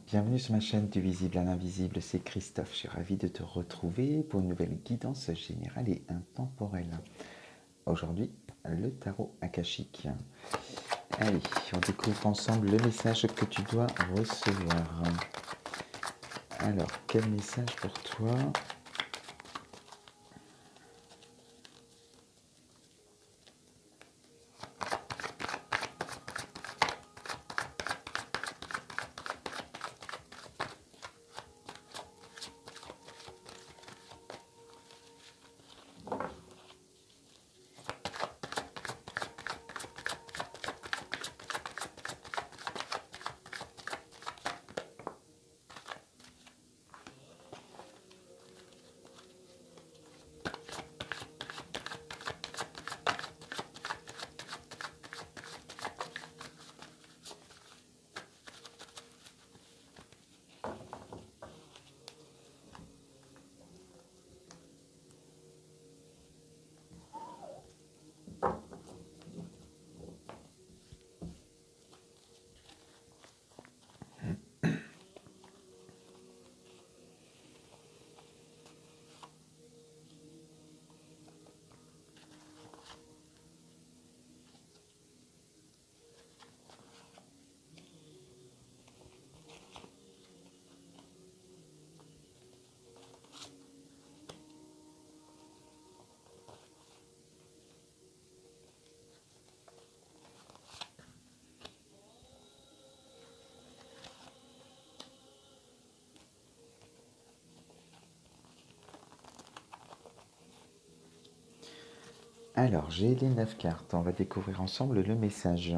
Bienvenue sur ma chaîne du visible à l'invisible, c'est Christophe. Je suis ravi de te retrouver pour une nouvelle guidance générale et intemporelle. Aujourd'hui, le tarot akashique. Allez, on découvre ensemble le message que tu dois recevoir. Alors, quel message pour toi? Alors, j'ai les 9 cartes. On va découvrir ensemble le message.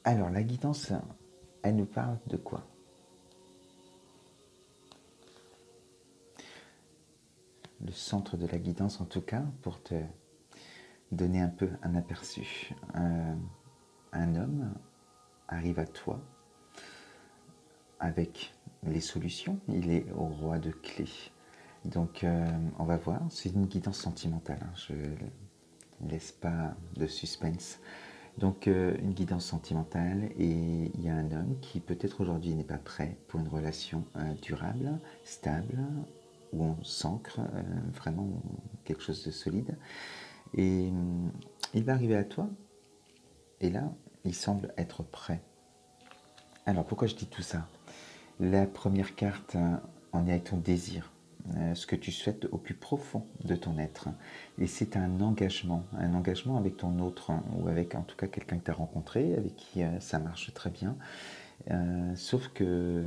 Alors, la guidance, elle nous parle de quoi? Le centre de la guidance, en tout cas, pour te donner un peu un aperçu. Un homme arrive à toi avec les solutions. Il est au roi de clés. Donc, on va voir. C'est une guidance sentimentale. Je ne laisse pas de suspense. Donc, une guidance sentimentale, et il y a un homme qui peut-être aujourd'hui n'est pas prêt pour une relation durable, stable, où on s'ancre vraiment quelque chose de solide. Et il va arriver à toi, et là, il semble être prêt. Alors, pourquoi je dis tout ça? La première carte, on est avec ton désir, ce que tu souhaites au plus profond de ton être. Et c'est un engagement avec ton autre, ou avec en tout cas quelqu'un que tu as rencontré, avec qui ça marche très bien. Sauf que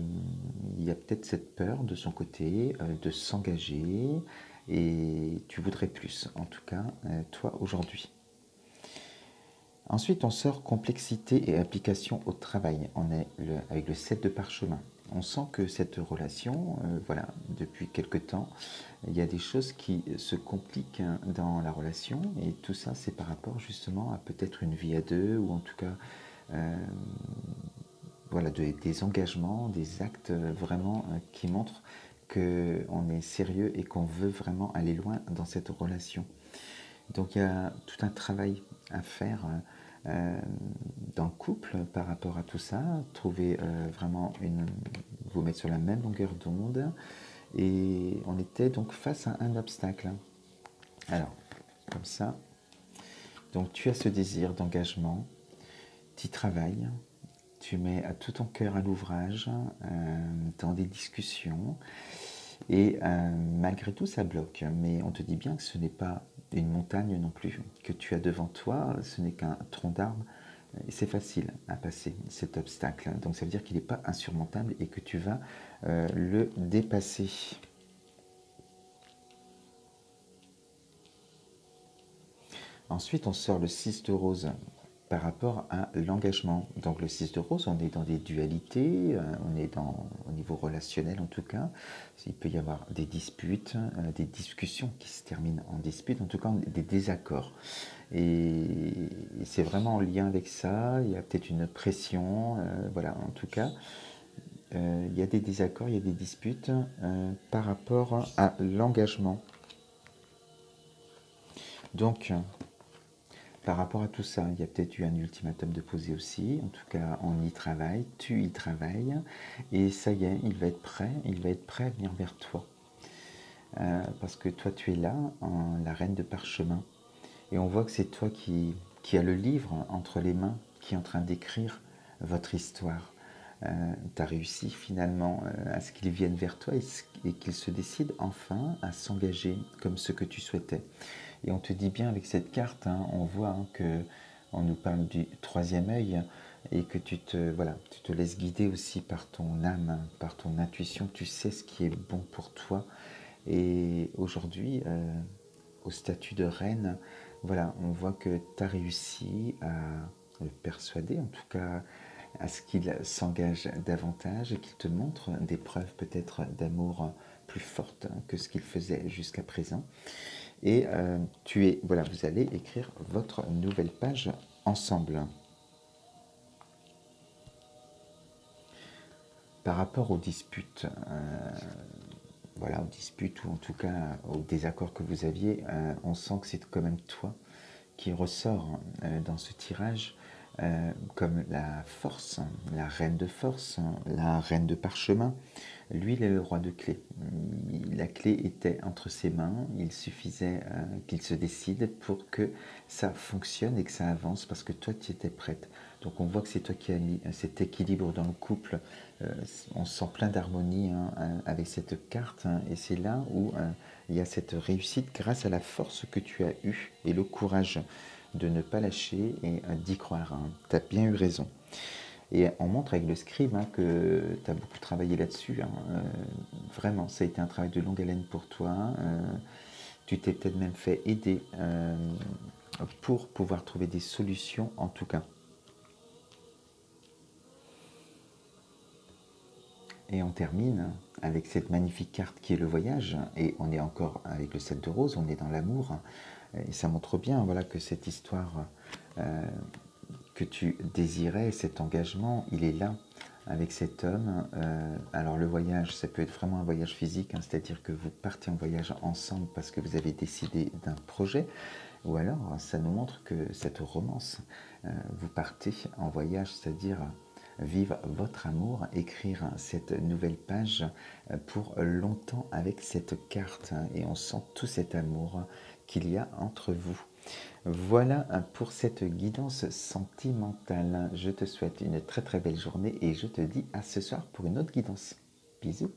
il y a peut-être cette peur de son côté de s'engager, et tu voudrais plus, en tout cas toi aujourd'hui. Ensuite, on sort complexité et application au travail. On est avec le 7 de parchemin. On sent que cette relation, voilà, depuis quelque temps, il y a des choses qui se compliquent dans la relation, et tout ça, c'est par rapport justement à peut-être une vie à deux, ou en tout cas, voilà, des engagements, des actes vraiment qui montrent qu'on est sérieux et qu'on veut vraiment aller loin dans cette relation. Donc il y a tout un travail à faire dans le couple par rapport à tout ça, trouver vraiment vous mettre sur la même longueur d'onde, et on était donc face à un obstacle. Alors, comme ça, donc tu as ce désir d'engagement, tu y travailles, tu mets tout ton cœur à l'ouvrage, dans des discussions, Et malgré tout, ça bloque. Mais on te dit bien que ce n'est pas une montagne non plus que tu as devant toi, ce n'est qu'un tronc d'arbre. Et c'est facile à passer cet obstacle. Donc ça veut dire qu'il n'est pas insurmontable et que tu vas le dépasser. Ensuite, on sort le 6 de rose par rapport à l'engagement. Donc le 6 de rose, on est dans des dualités, on est au niveau relationnel en tout cas. Il peut y avoir des disputes, des discussions qui se terminent en dispute, en tout cas des désaccords. Et c'est vraiment en lien avec ça, il y a peut-être une pression, voilà, en tout cas. Il y a des désaccords, il y a des disputes par rapport à l'engagement. Donc, par rapport à tout ça, il y a peut-être eu un ultimatum de poser aussi. En tout cas, on y travaille, tu y travailles. Et ça y est, il va être prêt à venir vers toi. Parce que toi, tu es là, la reine de parchemin. Et on voit que c'est toi qui a le livre entre les mains, qui est en train d'écrire votre histoire. Tu as réussi finalement à ce qu'il vienne vers toi et qu'il se décide enfin à s'engager comme ce que tu souhaitais. Et on te dit bien avec cette carte, hein, on voit que on nous parle du troisième œil et que tu te laisses guider aussi par ton âme, par ton intuition. Tu sais ce qui est bon pour toi. Et aujourd'hui, au statut de reine, voilà, on voit que tu as réussi à le persuader, en tout cas à ce qu'il s'engage davantage et qu'il te montre des preuves peut-être d'amour plus fortes que ce qu'il faisait jusqu'à présent. Et voilà, vous allez écrire votre nouvelle page ensemble. Par rapport aux disputes, voilà, aux disputes ou en tout cas aux désaccords que vous aviez, on sent que c'est quand même toi qui ressort dans ce tirage comme la force, la reine de force, la reine de parchemin. Lui, il est le roi de clé. La clé était entre ses mains. Il suffisait qu'il se décide pour que ça fonctionne et que ça avance parce que toi, tu étais prête. Donc on voit que c'est toi qui as mis cet équilibre dans le couple. On sent plein d'harmonie avec cette carte. Et c'est là où il y a cette réussite grâce à la force que tu as eue et le courage de ne pas lâcher et d'y croire. Tu as bien eu raison. Et on montre avec le scribe que tu as beaucoup travaillé là-dessus. Vraiment, ça a été un travail de longue haleine pour toi. Tu t'es peut-être même fait aider pour pouvoir trouver des solutions en tout cas. Et on termine avec cette magnifique carte qui est le voyage. Et on est encore avec le 7 de rose, on est dans l'amour. Et ça montre bien voilà, que cette histoire que tu désirais, cet engagement, il est là avec cet homme. Alors le voyage, ça peut être vraiment un voyage physique, c'est-à-dire que vous partez en voyage ensemble parce que vous avez décidé d'un projet, ou alors ça nous montre que cette romance, vous partez en voyage, c'est-à-dire vivre votre amour, écrire cette nouvelle page pour longtemps avec cette carte, et on sent tout cet amour qu'il y a entre vous. Voilà pour cette guidance sentimentale. Je te souhaite une très très belle journée et je te dis à ce soir pour une autre guidance. Bisous.